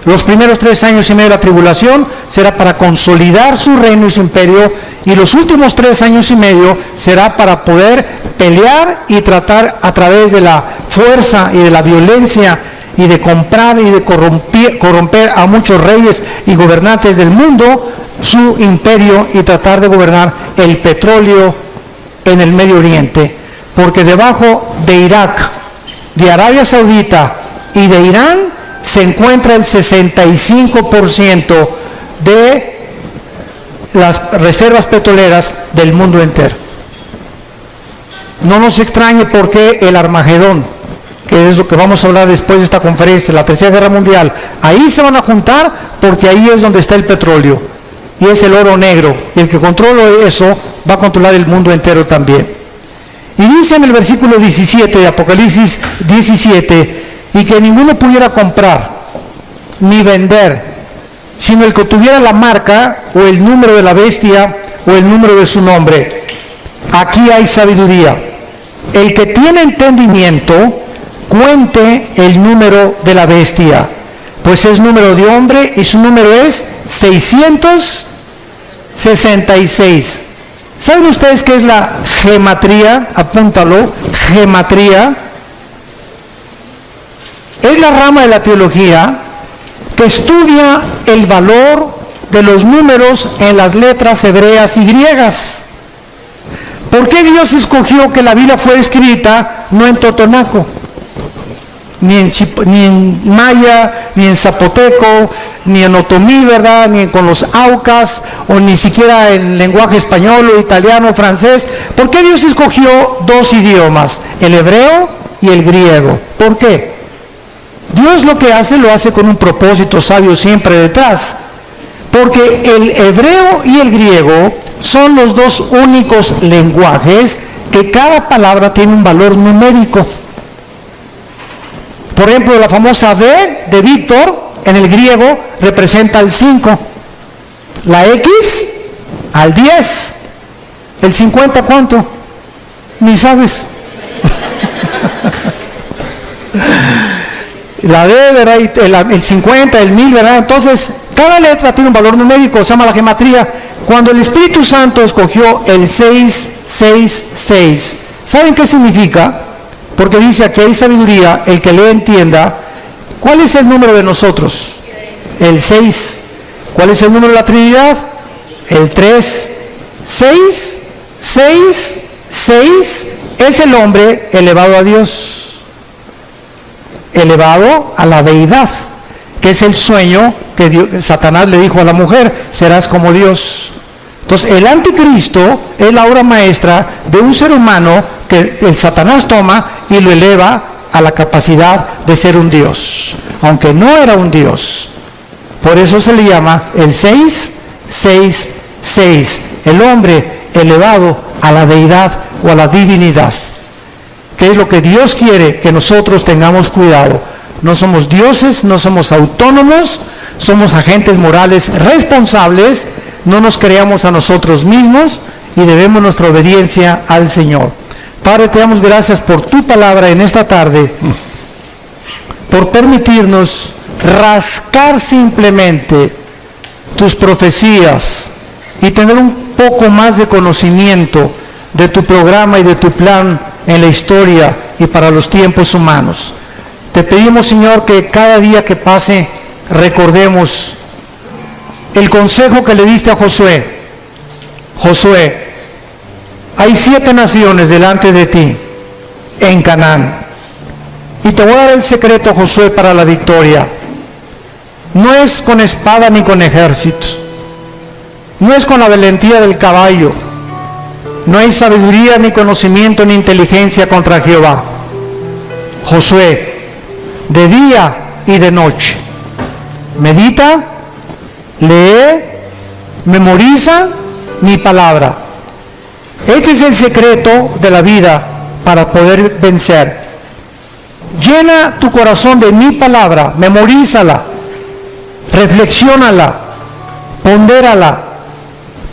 Los primeros 3 años y medio de la tribulación será para consolidar su reino y su imperio, y los últimos 3 años y medio será para poder pelear y tratar a través de la fuerza y de la violencia y de comprar y de corromper a muchos reyes y gobernantes del mundo su imperio, y tratar de gobernar el petróleo en el Medio Oriente, porque debajo de Irak, de Arabia Saudita y de Irán se encuentra el 65% de las reservas petroleras del mundo entero. No nos extrañe por qué el Armagedón, que es lo que vamos a hablar después de esta conferencia, la Tercera Guerra Mundial, ahí se van a juntar, porque ahí es donde está el petróleo y es el oro negro, y el que controla eso va a controlar el mundo entero también. Y dice en el versículo 17 de Apocalipsis 17, y que ninguno pudiera comprar ni vender, sino el que tuviera la marca o el número de la bestia o el número de su nombre. Aquí hay sabiduría. El que tiene entendimiento, cuente el número de la bestia, pues es número de hombre y su número es 666. ¿Saben ustedes qué es la gematría? Apúntalo, gematría. Es la rama de la teología que estudia el valor de los números en las letras hebreas y griegas. ¿Por qué Dios escogió que la Biblia fuera escrita no en totonaco, ni en maya, ni en zapoteco, ni en otomí, ¿verdad?, ni con los aucas, o ni siquiera en lenguaje español o italiano o francés? ¿Por qué Dios escogió 2 idiomas, el hebreo y el griego? ¿Por qué? Dios lo que hace, lo hace con un propósito sabio siempre detrás, porque el hebreo y el griego son los 2 únicos lenguajes que cada palabra tiene un valor numérico. Por ejemplo, la famosa V de Víctor en el griego representa el 5, la X al 10, el 50 ¿cuánto? Ni sabes. La D, ¿verdad? El 50, el 1000, ¿verdad? Entonces, cada letra tiene un valor numérico, se llama la gematría. Cuando el Espíritu Santo escogió el 666, ¿saben qué significa? Porque dice aquí hay sabiduría, el que le entienda. ¿Cuál es el número de nosotros? el 6. ¿Cuál es el número de la Trinidad? El 3. 6, 6, 6 es el hombre elevado a Dios, elevado a la deidad, que es el sueño que Satanás le dijo a la mujer: serás como Dios. Entonces el anticristo es la obra maestra de un ser humano que el Satanás toma y lo eleva a la capacidad de ser un Dios, aunque no era un Dios. Por eso se le llama el 6, 6, 6, el hombre elevado a la deidad o a la divinidad. ¿Qué es lo que Dios quiere? Que nosotros tengamos cuidado. No somos dioses, no somos autónomos, somos agentes morales responsables, no nos creamos a nosotros mismos y debemos nuestra obediencia al Señor. Padre, te damos gracias por tu palabra en esta tarde, por permitirnos rascar simplemente tus profecías y tener un poco más de conocimiento de tu programa y de tu plan en la historia y para los tiempos humanos. Te pedimos, Señor, que cada día que pase recordemos el consejo que le diste a Josué. Josué, hay 7 naciones delante de ti en Canaán, y te voy a dar el secreto, Josué, para la victoria. No es con espada ni con ejército, no es con la valentía del caballo, no hay sabiduría ni conocimiento ni inteligencia contra Jehová. Josué, de día y de noche, medita, lee, memoriza mi palabra. Este es el secreto de la vida para poder vencer. Llena tu corazón de mi palabra, memorízala, reflexiónala, pondérala,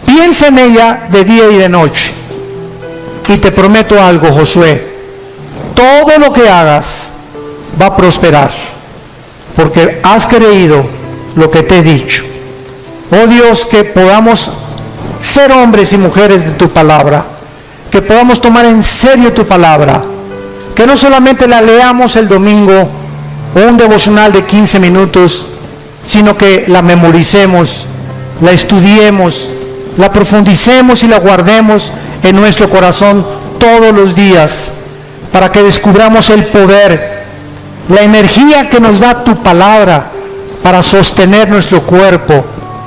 piensa en ella de día y de noche. Y te prometo algo, Josué, todo lo que hagas va a prosperar, porque has creído lo que te he dicho. Oh Dios, que podamos ser hombres y mujeres de tu palabra, que podamos tomar en serio tu palabra, que no solamente la leamos el domingo o un devocional de 15 minutos, sino que la memoricemos, la estudiemos, la profundicemos y la guardemos en nuestro corazón todos los días, para que descubramos el poder, la energía que nos da tu palabra para sostener nuestro cuerpo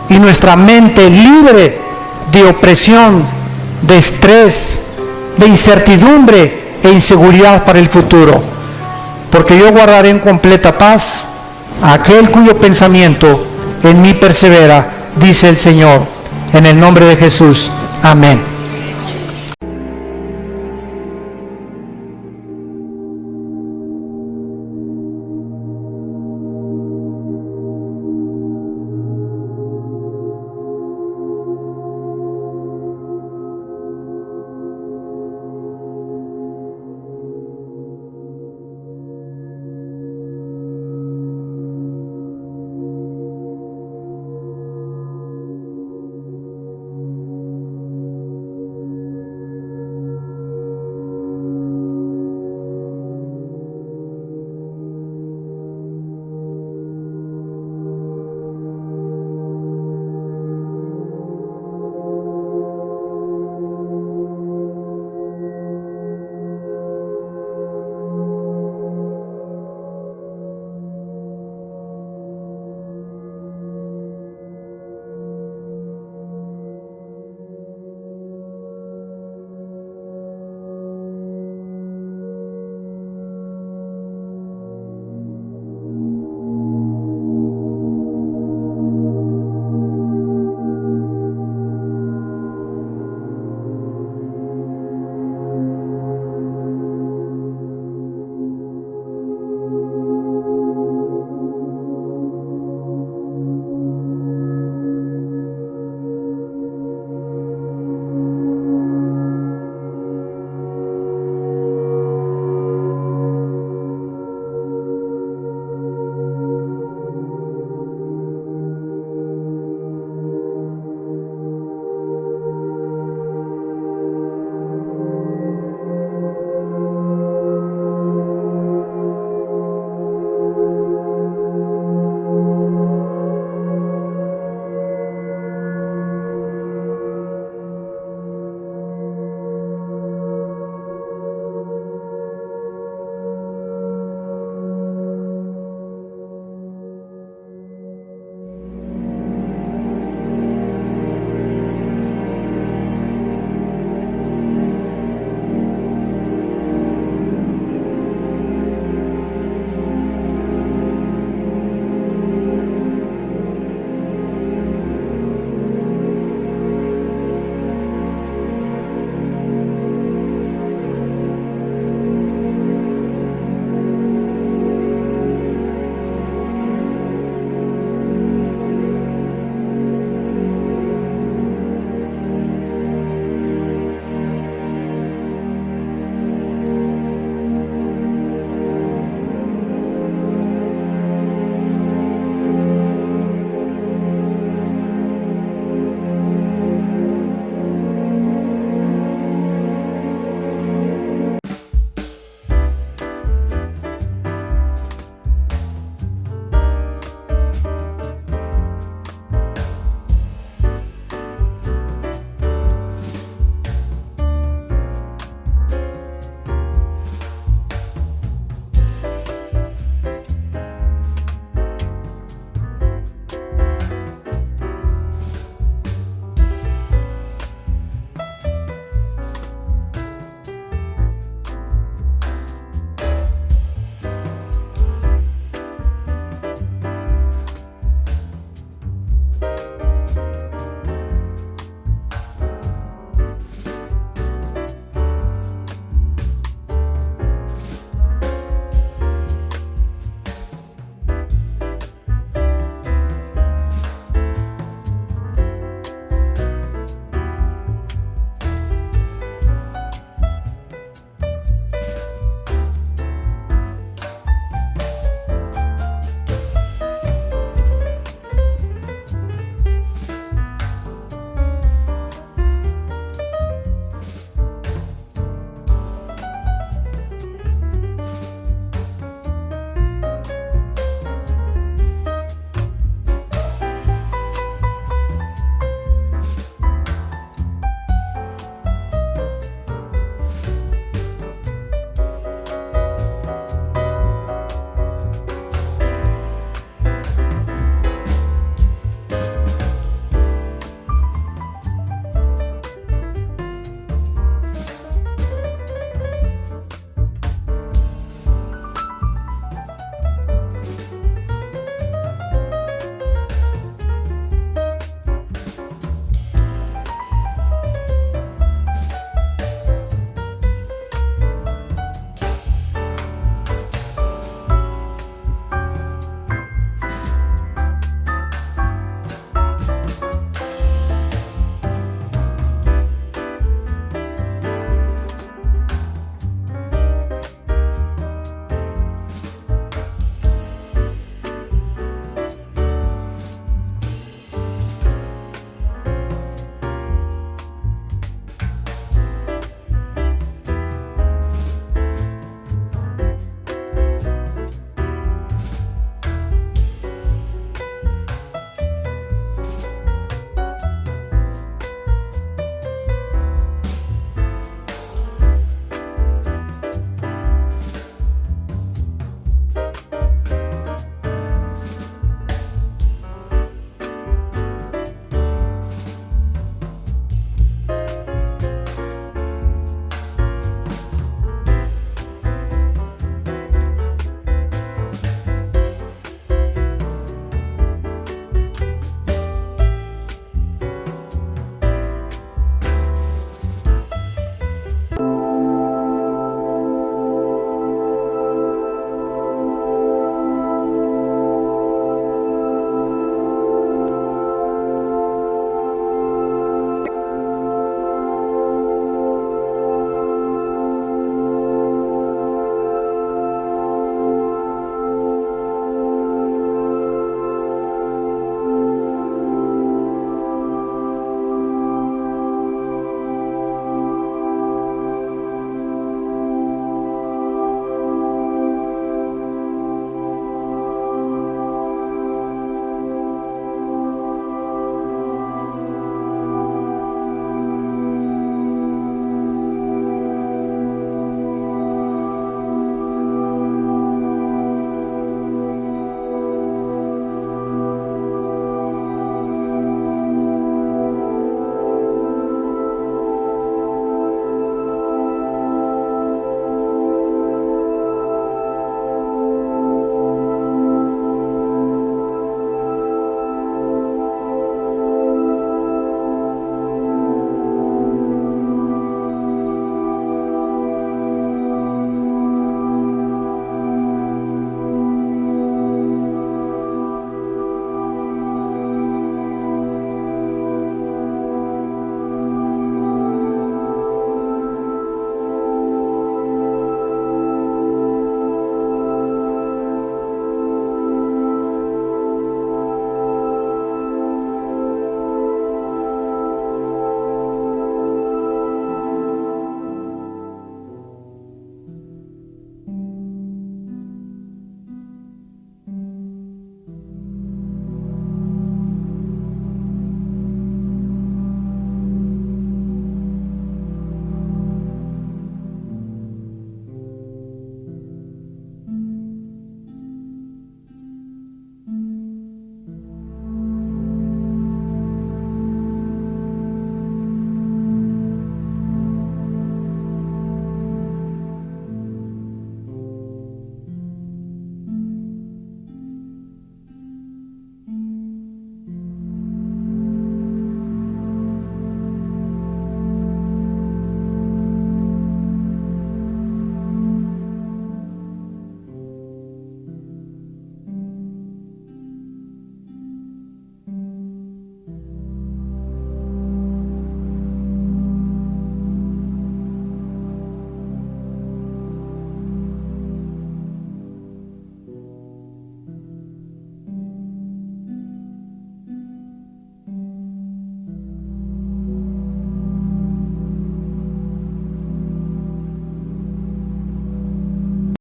y nuestra mente libre de opresión, de estrés, de incertidumbre e inseguridad para el futuro. Porque yo guardaré en completa paz a aquel cuyo pensamiento en mí persevera, dice el Señor. En el nombre de Jesús. Amén.